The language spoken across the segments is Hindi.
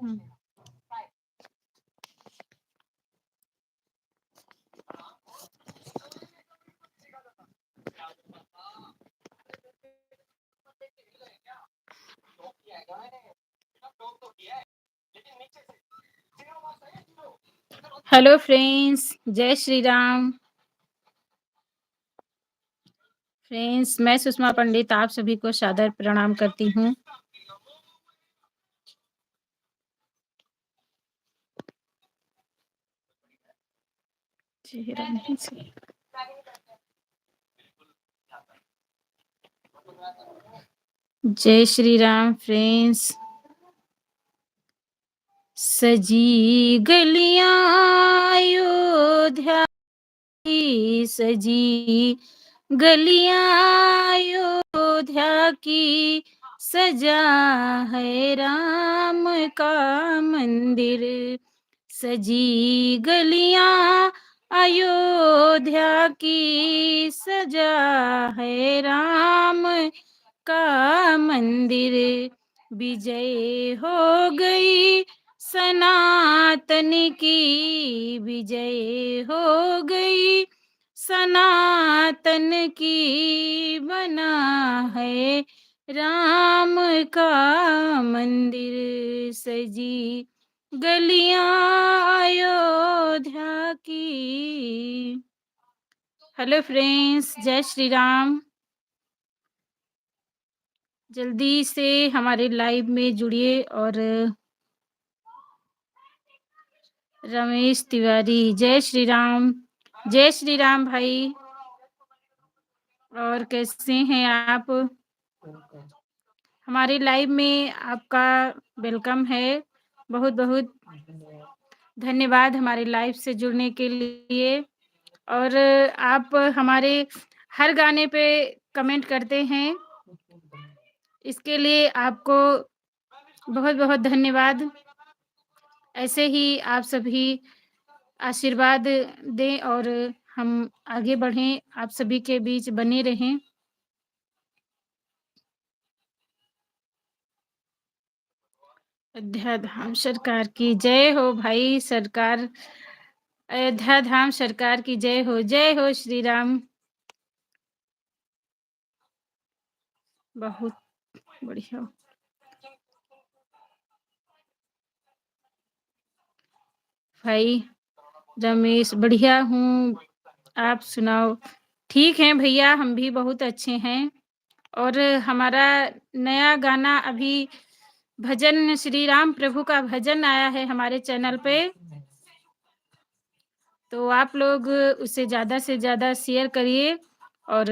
हुँ। हेलो फ्रेंड्स, जय श्री राम। फ्रेंड्स, मैं सुषमा पंडित आप सभी को सादर प्रणाम करती हूँ। जय श्री राम फ्रेंड्स। सजी गलियां अयोध्या की, सजी गलियां अयोध्या की, सजा है राम का मंदिर। सजी गलियां अयोध्या की, सजा है राम का मंदिर। विजय हो गई सनातन की, विजय हो गई सनातन की, बना है राम का मंदिर। सजी गलियां अयोध्या की। हेलो फ्रेंड्स, जय श्री राम। जल्दी से हमारे लाइव में जुड़िए। और रमेश तिवारी, जय श्री राम। जय श्री राम भाई। और कैसे हैं आप? हमारे लाइव में आपका वेलकम है। बहुत बहुत धन्यवाद हमारे लाइव से जुड़ने के लिए। और आप हमारे हर गाने पे कमेंट करते हैं, इसके लिए आपको बहुत बहुत धन्यवाद। ऐसे ही आप सभी आशीर्वाद दें और हम आगे बढ़ें, आप सभी के बीच बने रहें। अयोध्या धाम सरकार की जय हो भाई। सरकार, अयोध्या धाम सरकार की जय हो। जय हो श्री राम। बहुत बढ़िया भाई। रमेश, बढ़िया हूँ, आप सुनाओ? ठीक है भैया, हम भी बहुत अच्छे हैं। और हमारा नया गाना अभी भजन, श्री राम प्रभु का भजन आया है हमारे चैनल पे, तो आप लोग उसे ज़्यादा से ज़्यादा शेयर करिए और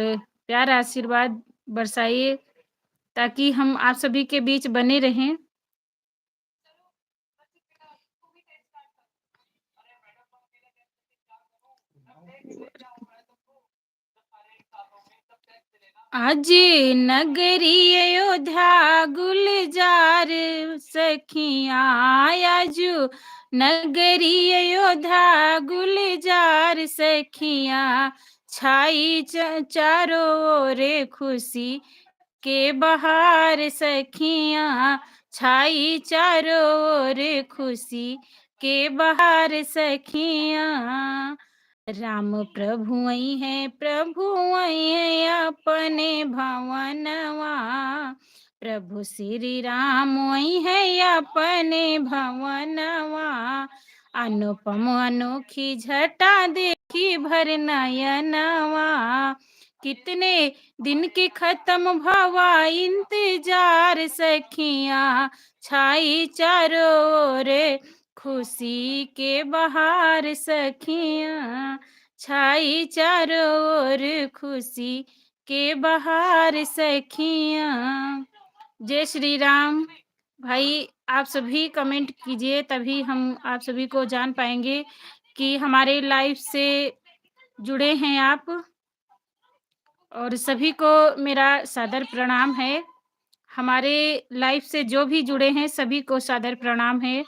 प्यार आशीर्वाद बरसाइए, ताकि हम आप सभी के बीच बने रहें। आज नगरी अयोध्या गुलजार सखियाँ, आजू नगरी अयोध्या गुलजार सखियाँ, छाई चारों ओर खुशी के बहार सखियाँ, छाई चारों ओर खुशी के बहार सखियाँ। राम प्रभु आई है, प्रभु आई है अपने भवनवा, प्रभु श्री राम आई है अपने भवनवा। अनुपम अनोखी झटा देखी भर नयनवा, कितने दिन के खत्म भवा इंतजार सखियाँ, छाई चारों ओर खुशी के बहार सखियाँ, छाई चारों ओर खुशी के बहार सखियाँ। जय श्री राम भाई। आप सभी कमेंट कीजिए, तभी हम आप सभी को जान पाएंगे कि हमारे लाइव से जुड़े हैं आप। और सभी को मेरा सादर प्रणाम है। हमारे लाइव से जो भी जुड़े हैं सभी को सादर प्रणाम है।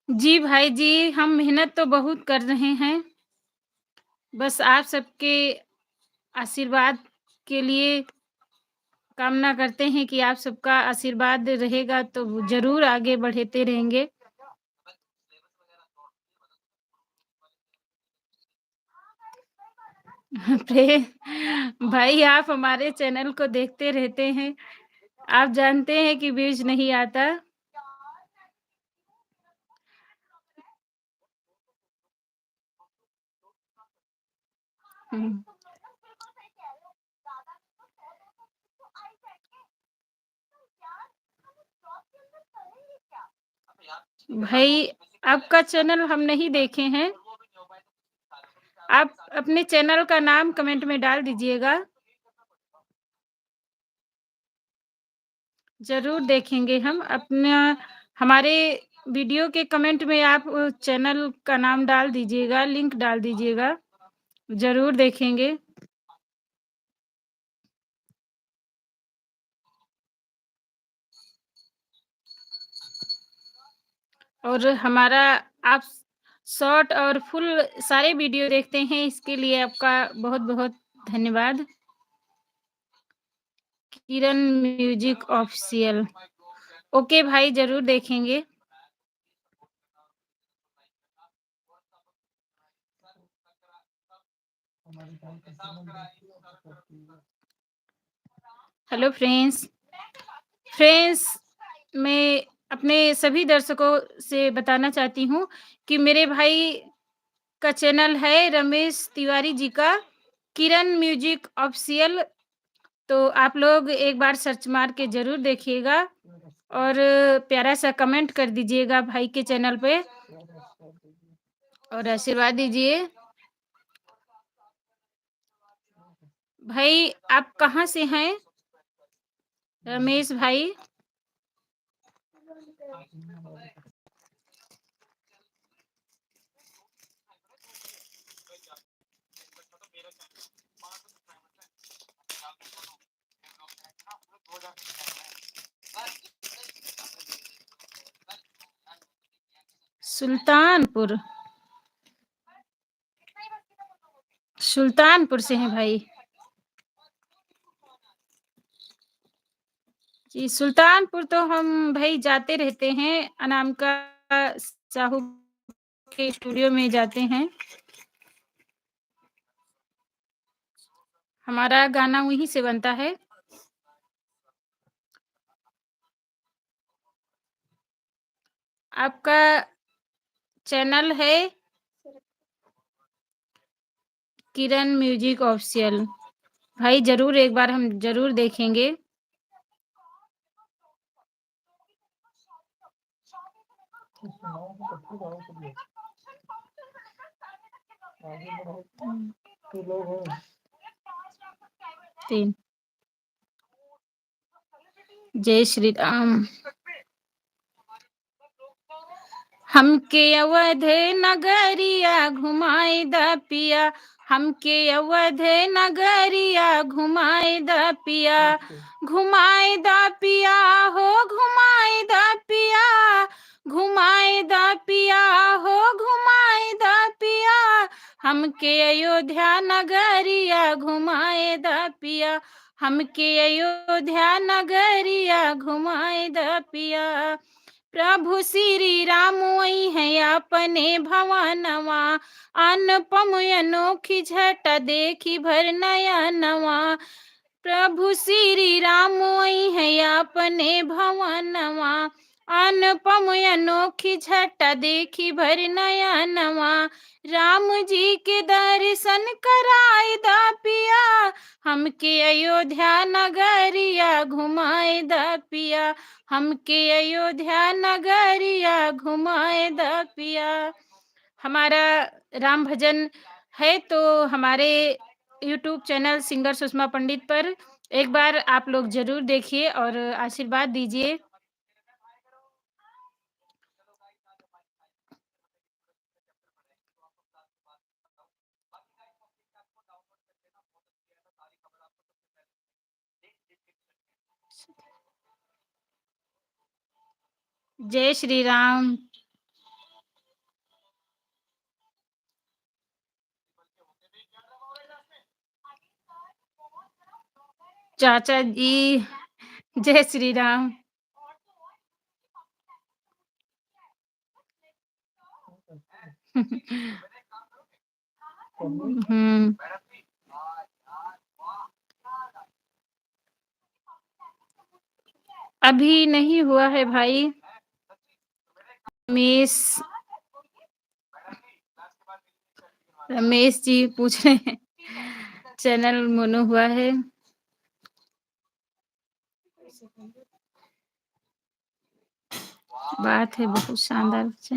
जी भाई जी, हम मेहनत तो बहुत कर रहे हैं। बस आप सबके आशीर्वाद के लिए कामना करते हैं कि आप सबका आशीर्वाद रहेगा तो ज़रूर आगे बढ़ते रहेंगे। प्रे भाई आप हमारे चैनल को देखते रहते हैं। आप जानते हैं कि व्यूज़ नहीं आता। हुँ। भाई आपका चैनल हम नहीं देखे हैं। आप अपने चैनल का नाम कमेंट में डाल दीजिएगा। ज़रूर देखेंगे हम। अपना हमारे वीडियो के कमेंट में आप चैनल का नाम डाल दीजिएगा, लिंक डाल दीजिएगा। ज़रूर देखेंगे। और हमारा आप शॉर्ट और फुल सारे वीडियो देखते हैं, इसके लिए आपका बहुत-बहुत धन्यवाद। किरण म्यूज़िक ऑफ़िशियल। ओके भाई, ज़रूर देखेंगे। Hello friends. फ्रेंड्स, मैं अपने सभी दर्शकों से बताना चाहती हूँ कि मेरे भाई का चैनल है रमेश तिवारी जी का, किरण म्यूज़िक ऑफ़िशियल। तो आप लोग एक बार सर्च मार के ज़रूर देखिएगा और प्यारा-सा कमेंट कर दीजिएगा भाई के चैनल पे और आशीर्वाद दीजिए। भाई आप कहाँ से हैं? रमेश भाई? सुल्तानपुर। सुल्तानपुर से हैं भाई। जी, सुल्तानपुर तो हम भई जाते रहते हैं, अनामिका साहू के स्टूडियो में जाते हैं। हमारा गाना वहीं से बनता है। आपका चैनल है किरण म्यूज़िक ऑफ़िशियल। भाई ज़रूर एक बार हम ज़रूर देखेंगे। हुँ। 3 जय श्री राम। हमके अवध नगरिया घुमाए द पिया, हमके अवध नगरिया घुमाए द पिया, घुमाए द पिया हो घुमाए द पिया, घुमाए द पिया हो घुमाए द पिया, हमके अयोध्या नगरिया घुमाए द पिया, हमके अयोध्या नगरिया घुमाए द पिया। प्रभु श्री राम वही है अपने भवनवा, अनुपम अनोखी झट देखी भर नया नवा। प्रभु श्री राम वही है अपने भवनवा, अनुपम अनोखी झट देखी भर नया नवा। राम जी के दर्शन कराए द पिया, हमके अयोध्या नगरिया घुमाए द पिया, हमके अयोध्या नगरिया घुमाए द पिया। हमारा राम भजन है तो हमारे यूट्यूब चैनल सिंगर सुषमा पंडित पर एक बार आप लोग ज़रूर देखिए और आशीर्वाद दीजिए। जय श्री राम। चाचा जी, जय श्री राम। हुँ, अभी नहीं हुआ है भाई। रमेश रमेश जी पूछ रहे हैं, चैनल मोनो हुआ है। बात है बहुत शानदार से।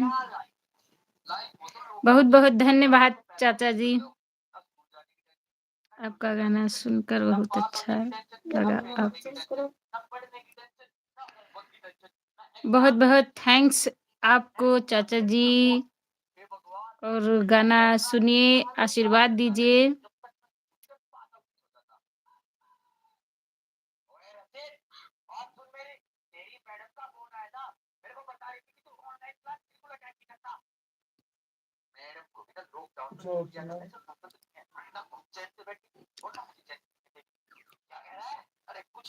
बहुत-बहुत धन्यवाद चाचा जी। आपका गाना सुनकर बहुत अच्छा लगा। आप बहुत-बहुत थैंक्स आपको चाचा जी और गाना सुनिए, आशीर्वाद दीजिए।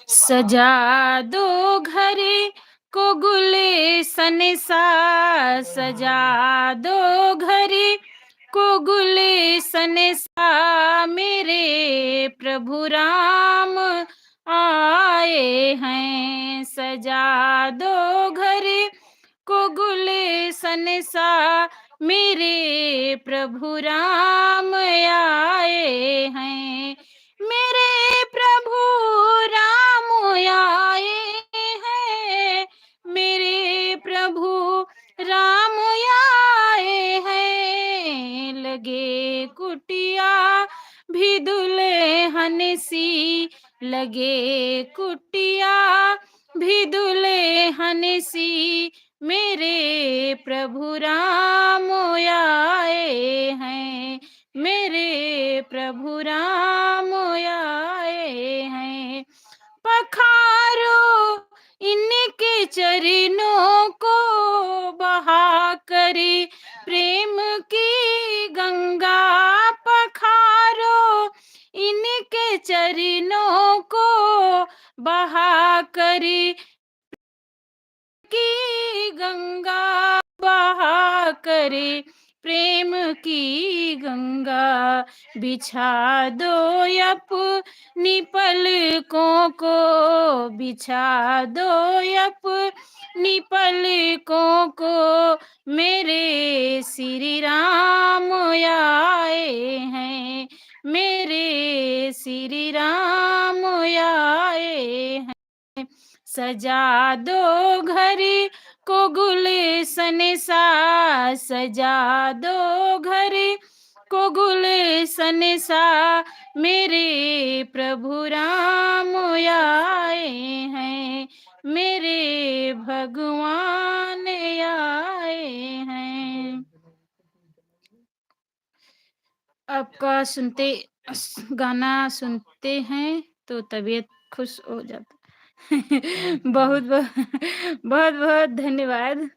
सजा दो घर को गुलशन सा, सजा दो घर को गुलशन सा, मेरे प्रभु राम आए हैं। सजा दो घर को गुलशन सा, मेरे प्रभु राम आए हैं। मेरे प्रभु राम आए हैं, मेरे प्रभु राम आए हैं। लगे कुटिया भी दुल्हन सी, लगे कुटिया भी दुल्हन सी, मेरे प्रभु राम आए हैं। मेरे प्रभु राम आए हैं। पखारो इनके चरणों को, बहा करी प्रेम की गंगा। पखारो इनके चरणों को, बहा करी की गंगा, बहा करे प्रेम की गंगा। बिछा दो अपनी पलकों को, बिछा दो अपनी पलकों को, मेरे श्री राम आए हैं। मेरे श्री राम आए हैं। सजा दो घर को गुलशन सा, सजा दो घर को गुलशन सा, मेरे प्रभु राम आए हैं। मेरे भगवान आए हैं। आपका गाना सुनते हैं तो तबीयत खुश हो जाता। बहुत बहुत बहुत धन्यवाद।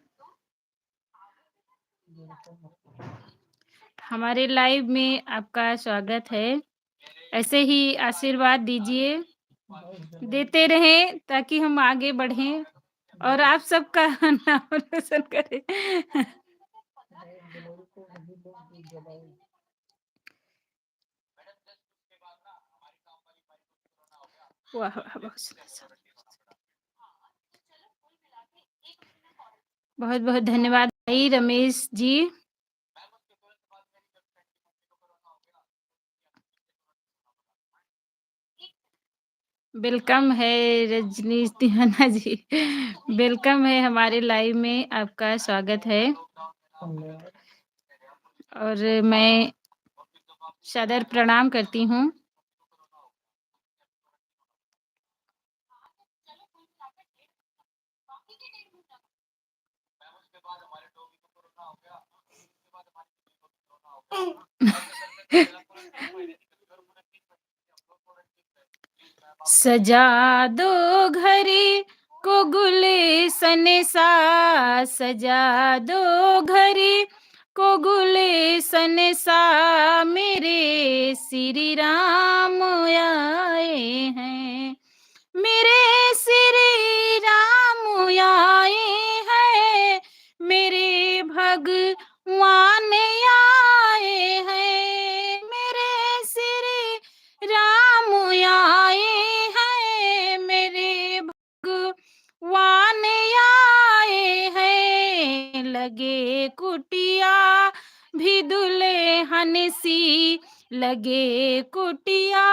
हमारे लाइव में आपका स्वागत है। ऐसे ही आशीर्वाद दीजिए, देते रहें ताकि हम आगे बढ़ें और आप सबका नाम रोशन करें। वाह वाह, बहुत सुंदर। बहुत बहुत धन्यवाद भाई रमेश जी। वेलकम है रजनीश तिवाना जी। वेलकम है हमारे लाइव में, आपका स्वागत है। और मैं सादर प्रणाम करती हूँ। सजा दो घर को गुलशन सा, सजा दो घर को गुलशन सा, मेरे श्री राम आए हैं। सी, लगे कुटिया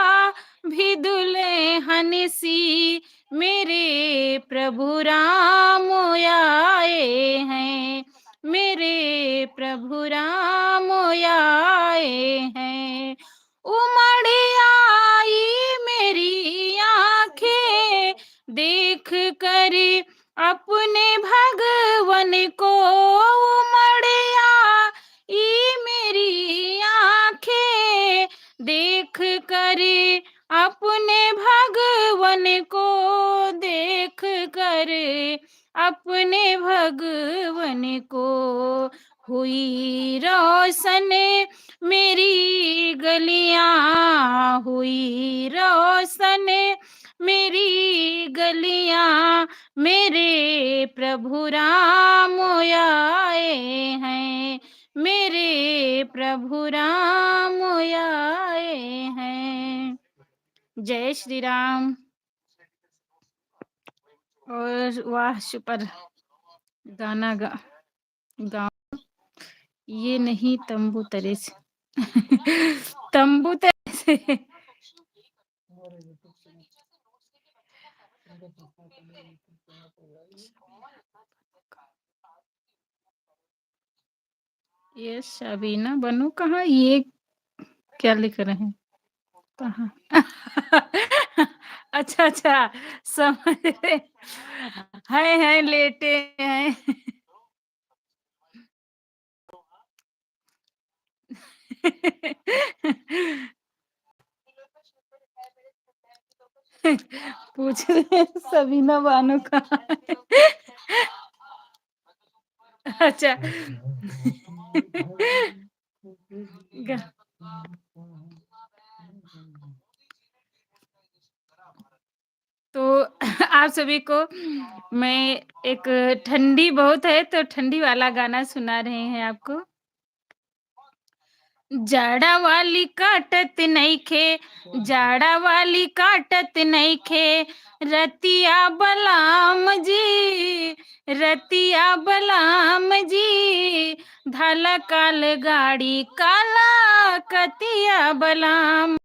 भी दुल्हन सी, मेरे प्रभु राम आए हैं, मेरे प्रभु राम आए हैं। उमड़ आई मेरी आँखें देख कर अपने भगवन को, उमड़ आई मेरी आँखें देख कर अपने भगवन को, देख कर अपने भगवन को। हुई रोशन मेरी गलियां, हुई रोशन मेरी गलियां, मेरे प्रभु राम आए हैं, मेरे प्रभु राम आए हैं। जय श्री राम। और वाह सुपर गाना गा ये नहीं तंबू तले से तंबू तले से ये शबीना बनू कहाँ, ये क्या लिख रहे हैं कहाँ अच्छा अच्छा समझ रहे हैं लेटे हैं पूछ रहे हैं सबीना बानो कहाँ है? अच्छा ग- तो आप सभी को मैं एक ठंडी बहुत है तो ठंडी वाला गाना सुना रहे हैं आपको। जाड़ा वाली काटत नइखे, जाड़ा वाली काटत नइखे, रतिया बलाम जी, रतिया बलाम जी, धाला काल गाड़ी काला कतिया बलाम,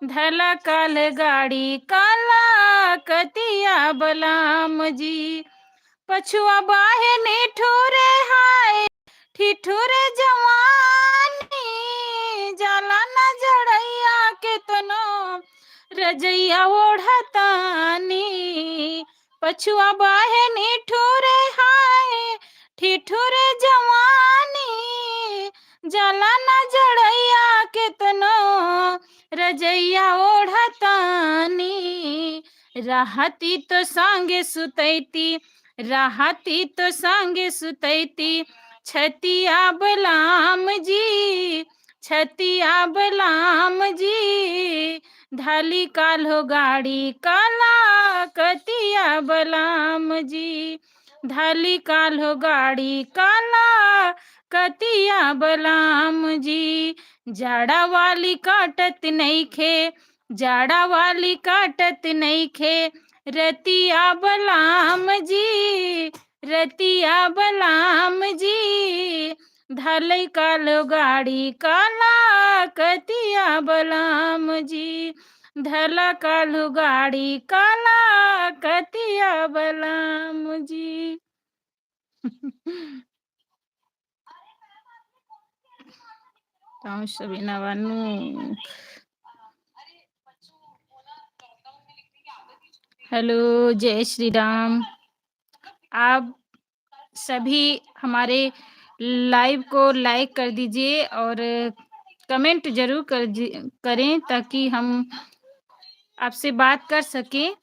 धला काल गाड़ी काला कतिया बलाम जी। पछुआ बाहे निठुरे हाय, ठिठुरे जवानी, जाला न जड़ैया के तनो, रजैया ओढ़तानी। पछुआ बाहे निठुरे हाय, ठिठुरे जवानी, जाला न जड़ैया के तनो, रजैया ओढ़तानी। राहती तो सांगे सुतैती, राहती तो सांगे सुतैती, छतिया बलाम जी, छतिया बलाम जी, धाली काल्हो गाड़ी काला कतिया बलाम जी, धाली काल्हो गाड़ी काला कतिया बलाम जी। जाड़ा वाली काटत नइखे, जाड़ा वाली काटत नइखे, रतिया बलाम जी, रतिया बलाम जी, धलै कालो गाड़ी काला कतिया बलाम जी, धला कालो गाड़ी काला कतिया बलाम जी। ताऊ सबीना बानू हेलो जय श्री राम। आप सभी हमारे लाइव को लाइक कर दीजिए और कमेंट जरूर करें ताकि हम आपसे बात कर सकें।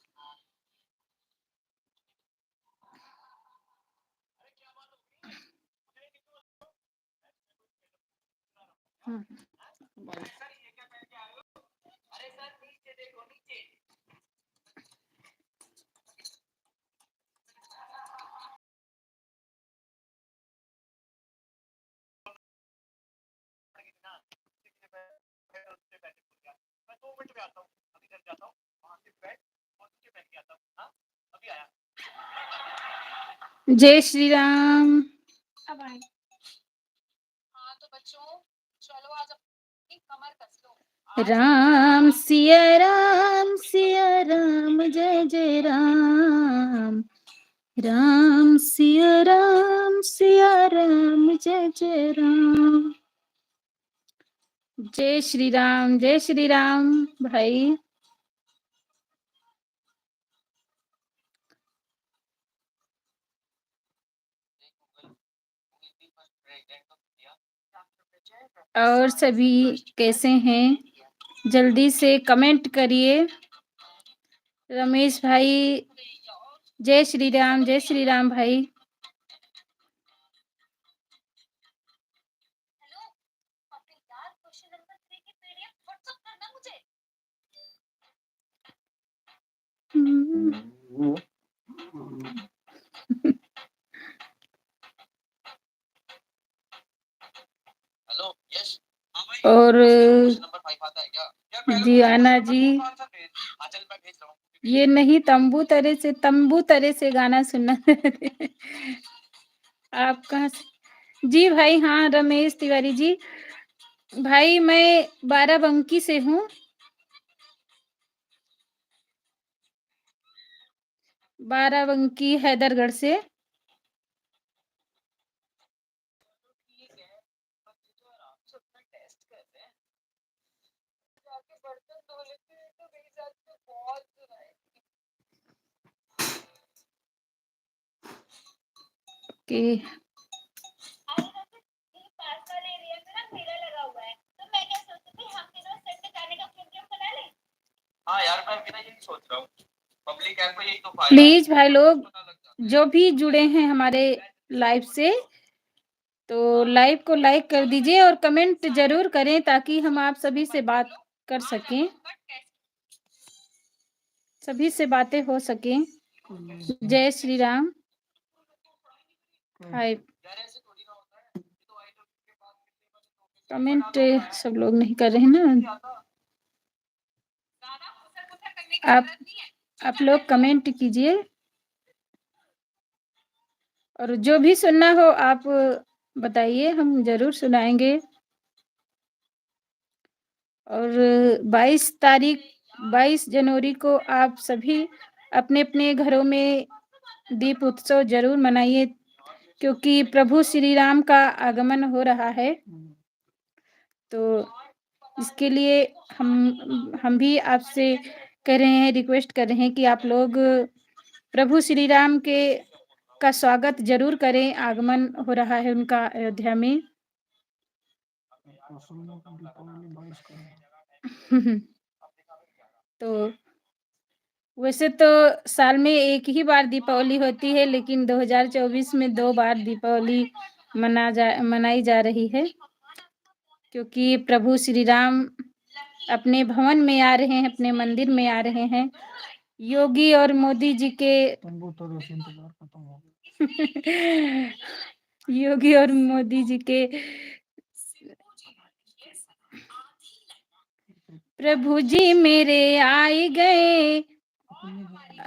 जय श्री राम। सिया राम जय जय राम। राम सिया राम जय जय राम। जय श्री राम भाई। और सभी कैसे हैं? जल्दी से कमेंट करिए। रमेश भाई जय श्री राम भाई। और दियाना जी, ये नहीं तंबू तरे से गाना सुनना आप कहाँ से? जी भाई, हाँ रमेश तिवारी जी। भाई मैं बाराबंकी से हूँ। बाराबंकी हैदरगढ़ से। ओके। प्लीज भाई लोग जो भी जुड़े हैं हमारे लाइव से, तो लाइव को लाइक कर दीजिए और कमेंट जरूर करें ताकि हम आप सभी से बात कर सकें, सभी से बातें हो सकें। जय श्री राम। हाय। कमेंट सब लोग नहीं कर रहे हैं ना। आप लोग कमेंट कीजिए और जो भी सुनना हो आप बताइए, हम जरूर सुनाएंगे। और 22 जनवरी को आप सभी अपने अपने घरों में दीप उत्सव जरूर मनाइए, क्योंकि प्रभु श्री राम का आगमन हो रहा है। तो इसके लिए हम भी आपसे कह रहे हैं, रिक्वेस्ट कर रहे हैं कि आप लोग प्रभु श्री राम के का स्वागत जरूर करें। आगमन हो रहा है उनका अयोध्या में। तो वैसे तो साल में एक ही बार दीपावली होती है, लेकिन 2024 में 2 बार दीपावली मनाई जा रही है, क्योंकि प्रभु श्री राम अपने भवन में आ रहे हैं, अपने मंदिर में आ रहे हैं। योगी और मोदी जी के योगी और मोदी जी के प्रभु जी मेरे आए गए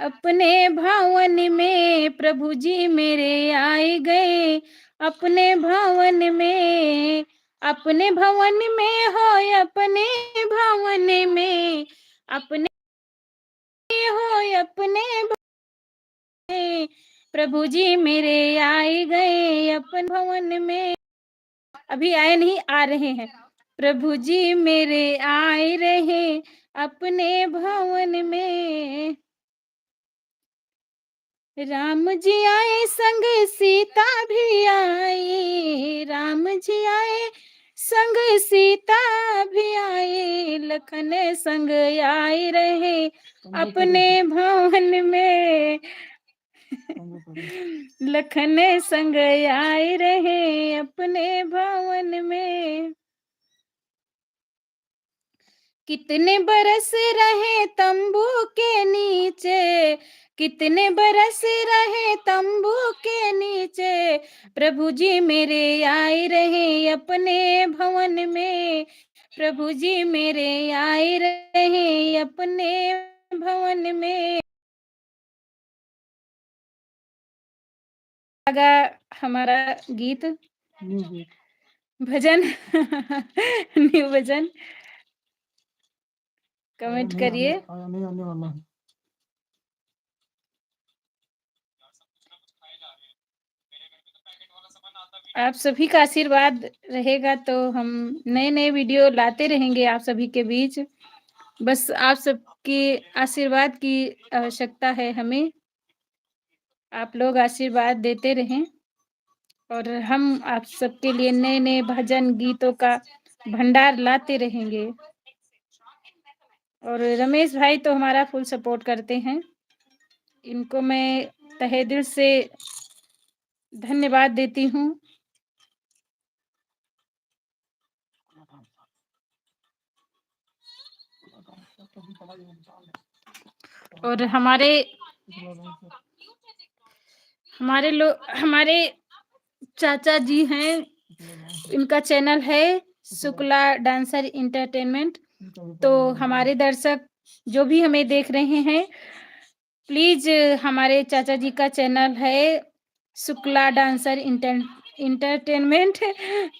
अपने भवन में। प्रभु जी मेरे आए गए अपने भवन में। अपने भवन में हो, अपने भवन में, अपने हो अपने भवन। प्रभु जी मेरे आए गए अपने भवन में। अभी आए नहीं, आ रहे हैं। प्रभु जी मेरे आए रहे अपने भवन में। राम जी आए संग सीता भी आई। राम जी आए संग सीता भी आए। लखन संग आए रहे अपने भवन में। लखन संग आए रहे अपने भवन में। कितने बरस रहे तंबू के नीचे। कितने बरस रहे तंबू के नीचे। प्रभु जी मेरे आए रहे अपने भवन में। प्रभु जी मेरे आए रहे अपने भवन में। लगा हमारा गीत। भजन न्यू भजन कमेंट करिए। नहीं आने वाला है। आप सभी का आशीर्वाद रहेगा तो हम नए-नए वीडियो लाते रहेंगे आप सभी के बीच। बस आप सबके आशीर्वाद की आवश्यकता है हमें। आप लोग आशीर्वाद देते रहें और हम आप सबके लिए नए-नए भजन, गीतों का भंडार लाते रहेंगे। और रमेश भाई तो हमारा फुल सपोर्ट करते हैं। इनको मैं तहे दिल से धन्यवाद देती हूँ। और हमारे चाचा जी हैं, इनका चैनल है शुक्ला डांसर एंटरटेनमेंट। तो हमारे दर्शक जो भी हमें देख रहे हैं, प्लीज़ हमारे चाचा जी का चैनल है शुक्ला डांसर एंटरटेनमेंट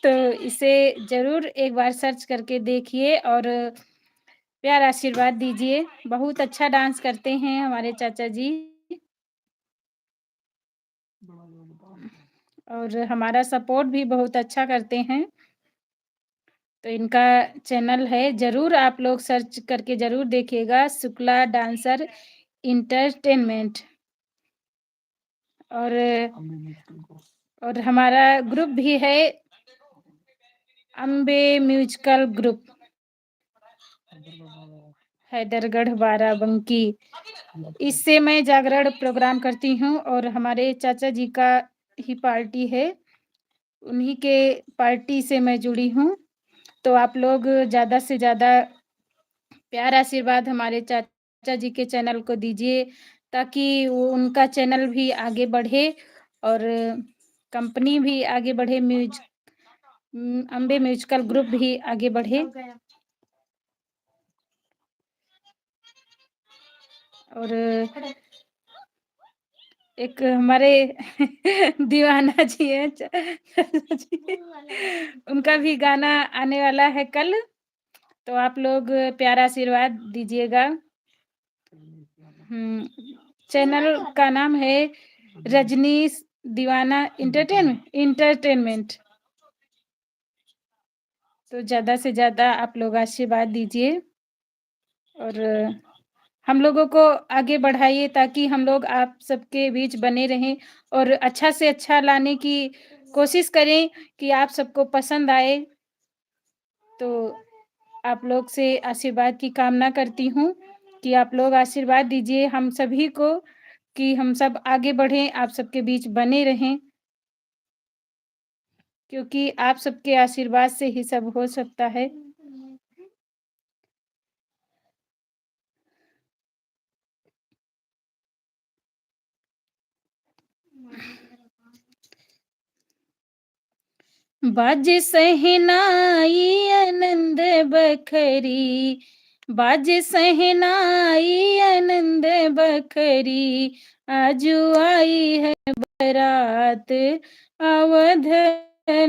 तो इसे ज़रूर एक बार सर्च करके देखिए और प्यार आशीर्वाद दीजिए। बहुत अच्छा डांस करते हैं हमारे चाचा जी। और हमारा सपोर्ट भी बहुत अच्छा करते हैं। तो इनका चैनल है, ज़रूर आप लोग सर्च करके ज़रूर देखिएगा शुक्ला डांसर एंटरटेनमेंट। और हमारा ग्रुप भी है अम्बे म्यूजिकल ग्रुप, हैदरगढ़ बाराबंकी। इससे मैं जागरण प्रोग्राम करती हूँ और हमारे चाचा जी का ही पार्टी है, उन्हीं के पार्टी से मैं जुड़ी हूँ। तो आप लोग ज़्यादा से ज़्यादा प्यार आशीर्वाद हमारे चाचा जी के चैनल को दीजिए ताकि वो उनका चैनल भी आगे बढ़े और कंपनी भी आगे बढ़े, अम्बे म्यूजिकल ग्रुप भी आगे बढ़े। और एक हमारे दीवाना जी हैं चाचा जी, उनका भी गाना आने वाला है कल, तो आप लोग प्यारा आशीर्वाद दीजिएगा। चैनल का नाम है रजनीश दीवाना एंटरटेनमेंट। तो ज़्यादा से ज़्यादा आप लोग आशीर्वाद दीजिए और हम लोगों को आगे बढ़ाइए ताकि हम लोग आप सबके बीच बने रहें और अच्छा से अच्छा लाने की कोशिश करें कि आप सबको पसंद आए। तो आप लोग से आशीर्वाद की कामना करती हूँ कि आप लोग आशीर्वाद दीजिए हम सभी को कि हम सब आगे बढ़ें, आप सबके बीच बने रहें। क्योंकि आप सबके आशीर्वाद से ही सब हो सकता है। बाजे सहनाई आनंद बखरी, बाजे सहनाई आनंद बखरी, आजू आई है बारात अवध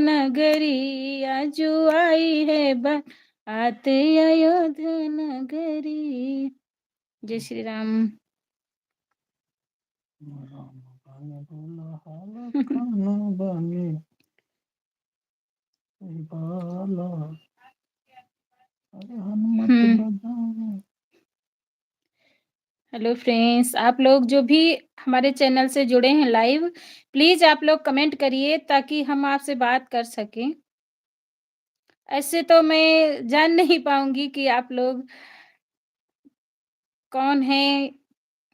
नगरी, आजू आई है बारात अयोध्या नगरी। जय श्री राम। हेलो फ्रेंड्स, आप लोग जो भी हमारे चैनल से जुड़े हैं लाइव, प्लीज़ आप लोग कमेंट करिए ताकि हम आपसे बात कर सकें। ऐसे तो मैं जान नहीं पाऊँगी कि आप लोग कौन हैं,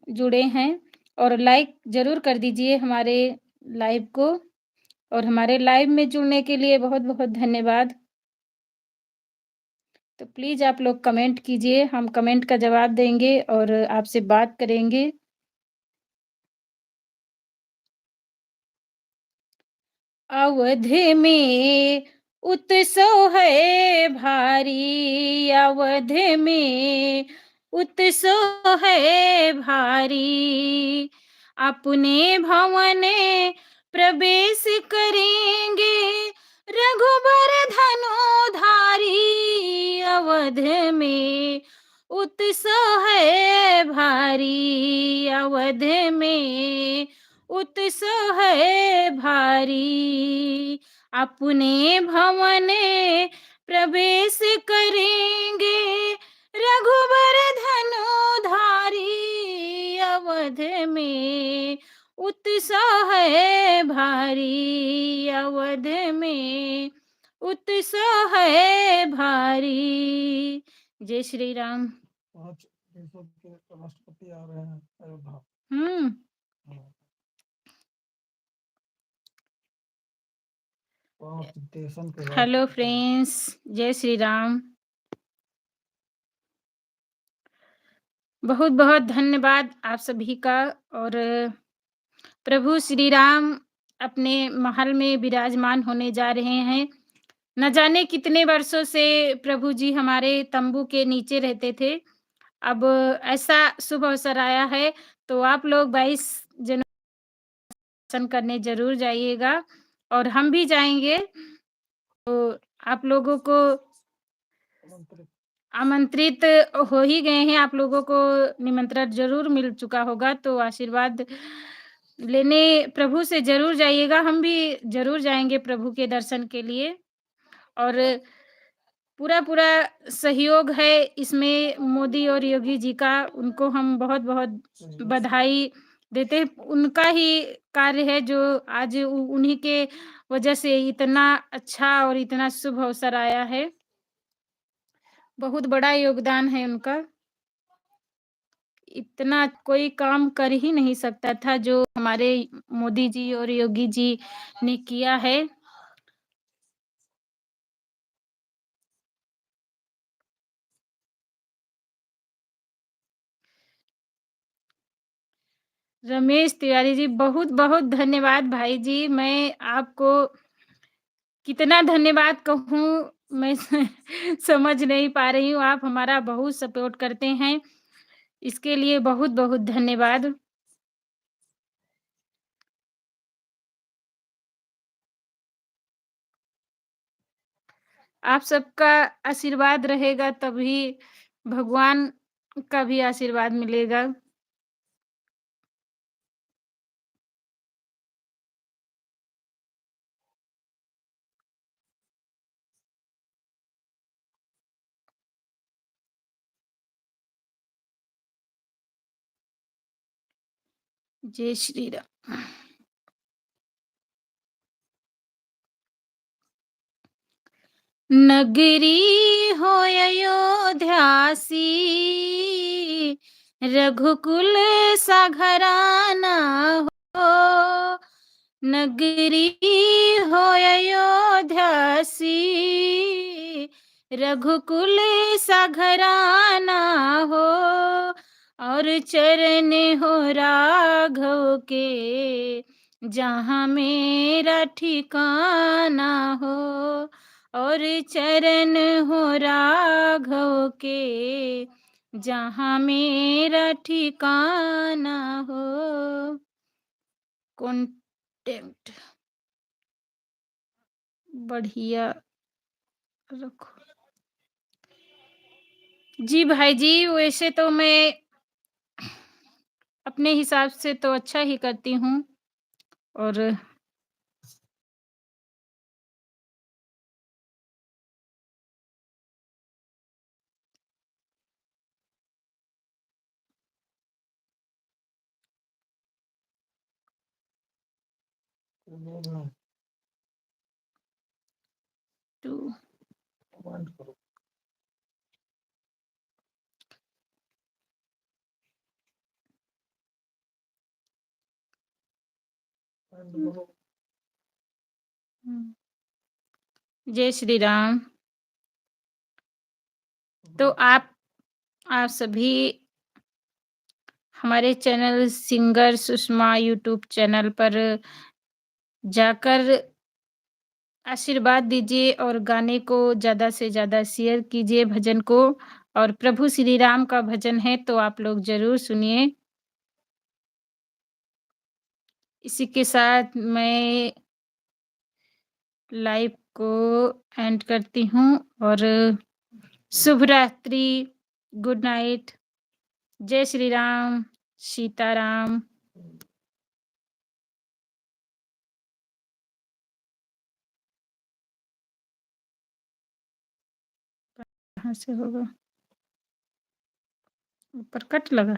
जुड़े हैं और लाइक ज़रूर कर दीजिए हमारे लाइव को और हमारे लाइव में जुड़ने के लिए बहुत-बहुत धन्यवाद। तो प्लीज़ आप लोग कमेंट कीजिए, हम कमेंट का जवाब देंगे और आपसे बात करेंगे। अवध में उत्सव है भारी, अवध में उत्सव है भारी, अपने भवन प्रवेश करेंगे रघुबर धनुधारी अवध में उत्सव है भारी, अवध में उत्सव है भारी। अपने भवन प्रवेश करेंगे रघुबर धनुधारी, अवध में उत्सव है भारी, अवध में उत्सव है भारी। जय श्री राम। 5 देशों के राष्ट्रपति आ रहे हैं अयोध्या। हम्म। हाँ। 5 देशों के हेलो राष्ट्रपति। फ्रेंड्स, जय श्री राम। बहुत बहुत धन्यवाद आप सभी का। और प्रभु श्री राम अपने महल में विराजमान होने जा रहे हैं। न जाने कितने वर्षों से प्रभु जी हमारे तंबू के नीचे रहते थे। अब ऐसा शुभ अवसर आया है, तो आप लोग 22 जनवरी दर्शन करने जरूर जाइएगा, और हम भी जाएंगे। तो आप लोगों को आमंत्रित आमंत्रित हो ही गए हैं, आप लोगों को निमंत्रण जरूर मिल चुका होगा, तो आशीर्वाद लेने प्रभु से जरूर जाइएगा। हम भी जरूर जाएंगे प्रभु के दर्शन के लिए, और पूरा पूरा सहयोग है इसमें मोदी और योगी जी का। उनको हम बहुत बहुत बधाई देते हैं। उनका ही कार्य है जो आज उन्हीं के वजह से इतना अच्छा और इतना शुभ अवसर आया है। बहुत बड़ा योगदान है उनका। इतना कोई काम कर ही नहीं सकता था जो हमारे मोदी जी और योगी जी ने किया है। रमेश तिवारी जी, बहुत बहुत धन्यवाद भाई जी। मैं आपको कितना धन्यवाद कहूँ, मैं समझ नहीं पा रही हूँ। आप हमारा बहुत सपोर्ट करते हैं, इसके लिए बहुत बहुत धन्यवाद। आप सबका आशीर्वाद रहेगा तभी भगवान का भी आशीर्वाद मिलेगा। जय श्री राम। नगरी हो अयोध्यासी, रघुकुल सा घराना हो। नगरी हो अयोध्यासी, रघुकुल सा घराना हो। और चरण हो राघव के, जहाँ मेरा ठिकाना हो। और चरण हो राघव के, जहाँ मेरा ठिकाना हो। कॉन्टेक्ट बढ़िया रखो जी भाई जी। वैसे तो मैं अपने हिसाब से तो अच्छा ही करती हूँ, और लोग हैं, तो कमेंट करो। कमेंट करो। जय श्री राम। तो आप सभी हमारे channel singer Sushma YouTube channel पर जाकर आशीर्वाद दीजिए, और गाने को ज़्यादा से ज़्यादा शेयर कीजिए, भजन को। और प्रभु श्री राम का भजन है तो आप लोग ज़रूर सुनिए। इसी के साथ मैं लाइव को एंड करती हूँ और शुभ रात्रि, गुड नाइट, जय श्री राम, सीताराम। कहाँ से होगा? ऊपर कट लगा?